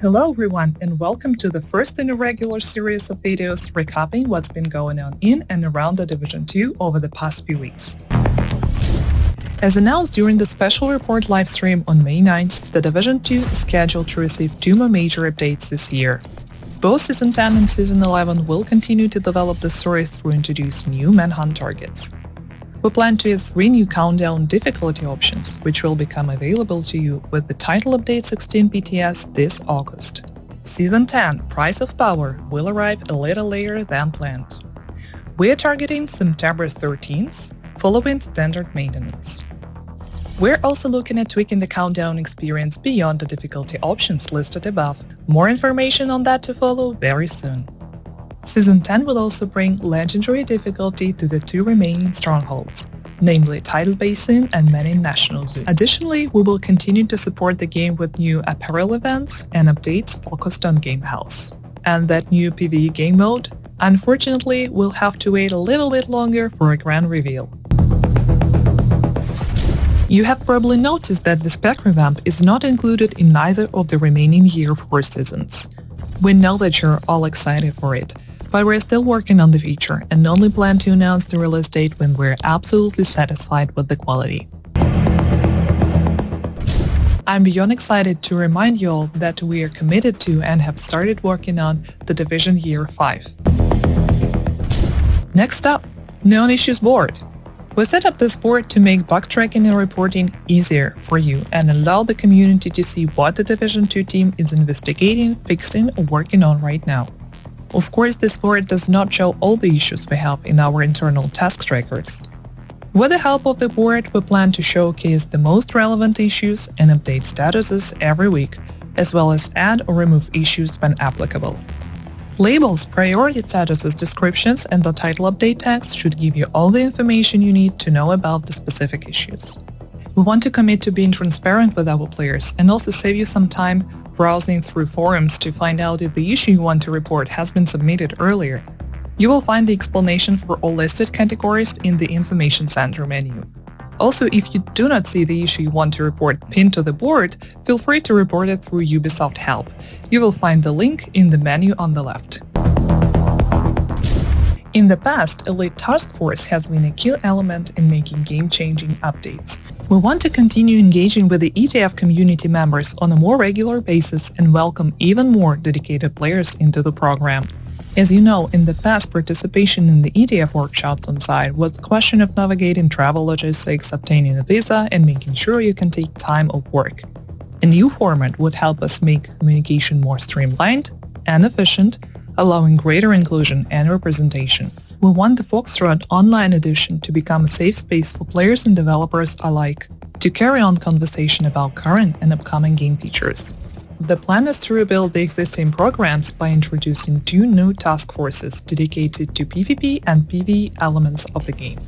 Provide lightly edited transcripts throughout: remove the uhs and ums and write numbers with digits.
Hello everyone, and welcome to the first in a regular series of videos recapping what's been going on in and around the Division 2 over the past few weeks. As announced during the special report livestream on May 9th, the Division 2 is scheduled to receive two more major updates this year. Both Season 10 and Season 11 will continue to develop the story through introducing new manhunt targets. We plan to add 3 new countdown difficulty options, which will become available to you with the title update 16 PTS this August. Season 10 Price of Power will arrive a little later than planned. We are targeting September 13th, following standard maintenance. We're also looking at tweaking the countdown experience beyond the difficulty options listed above. More information on that to follow very soon. Season 10 will also bring legendary difficulty to the 2 remaining strongholds, namely Tidal Basin and Manin National Zoo. Additionally, we will continue to support the game with new apparel events and updates focused on game health. And that new PvE game mode, unfortunately, we'll have to wait a little bit longer for a grand reveal. You have probably noticed that the Spec Revamp is not included in neither of the remaining Year 4 seasons. We know that you're all excited for it, but we're still working on the feature and only plan to announce the release date when we're absolutely satisfied with the quality. I'm beyond excited to remind you all that we are committed to and have started working on the Division Year 5. Next up, Known Issues Board. We set up this board to make bug tracking and reporting easier for you and allow the community to see what the Division 2 team is investigating, fixing, or working on right now. Of course, this board does not show all the issues we have in our internal task trackers. With the help of the board, we plan to showcase the most relevant issues and update statuses every week, as well as add or remove issues when applicable. Labels, priority statuses, descriptions, and the title update text should give you all the information you need to know about the specific issues. We want to commit to being transparent with our players and also save you some time browsing through forums to find out if the issue you want to report has been submitted earlier. You will find the explanation for all listed categories in the Information Center menu. Also, if you do not see the issue you want to report pinned to the board, feel free to report it through Ubisoft Help. You will find the link in the menu on the left. In the past, Elite Task Force has been a key element in making game-changing updates. We want to continue engaging with the ETF community members on a more regular basis and welcome even more dedicated players into the program. As you know, in the past, participation in the ETF workshops on site was a question of navigating travel logistics, obtaining a visa, and making sure you can take time off work. A new format would help us make communication more streamlined and efficient, allowing greater inclusion and representation. We want the FOXTROT online edition to become a safe space for players and developers alike to carry on conversation about current and upcoming game features. The plan is to rebuild the existing programs by introducing 2 new task forces dedicated to PvP and PvE elements of the game.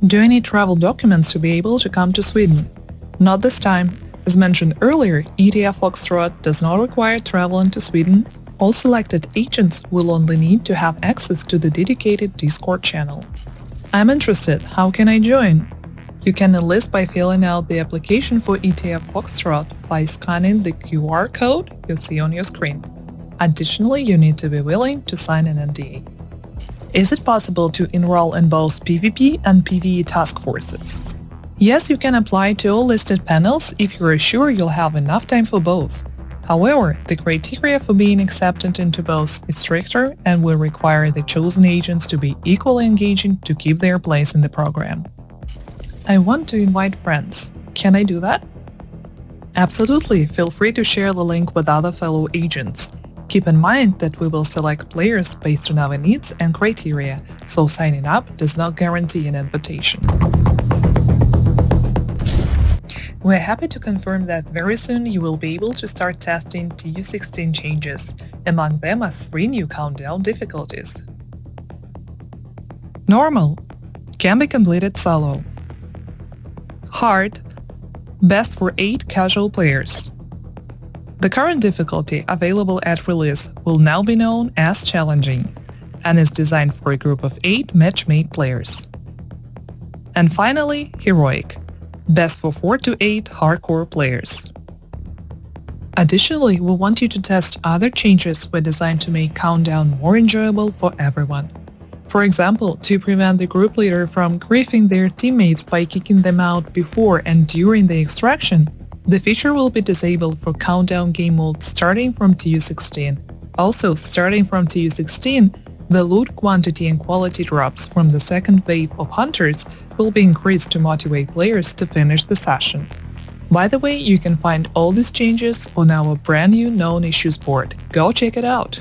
Do you need travel documents to be able to come to Sweden? Not this time. As mentioned earlier, ETF FOXTROT does not require travel into Sweden. All selected agents will only need to have access to the dedicated Discord channel. I'm interested, how can I join? You can enlist by filling out the application for ETF FOXTROT by scanning the QR code you see on your screen. Additionally, you need to be willing to sign an NDA. Is it possible to enroll in both PvP and PvE task forces? Yes, you can apply to all listed panels if you are sure you'll have enough time for both. However, the criteria for being accepted into both is stricter and will require the chosen agents to be equally engaging to keep their place in the program. I want to invite friends. Can I do that? Absolutely, feel free to share the link with other fellow agents. Keep in mind that we will select players based on our needs and criteria, so signing up does not guarantee an invitation. We're happy to confirm that very soon you will be able to start testing TU16 changes. Among them are 3 new countdown difficulties. Normal can be completed solo. Hard, best for 8 casual players. The current difficulty available at release will now be known as Challenging and is designed for a group of 8 match-made players. And finally, Heroic, best for 4 to 8 hardcore players. Additionally, we want you to test other changes we're designed to make Countdown more enjoyable for everyone. For example, to prevent the group leader from griefing their teammates by kicking them out before and during the extraction, the feature will be disabled for Countdown game mode starting from TU16. Also, starting from TU16, the loot quantity and quality drops from the second wave of hunters will be increased to motivate players to finish the session. By the way, you can find all these changes on our brand new known issues board. Go check it out!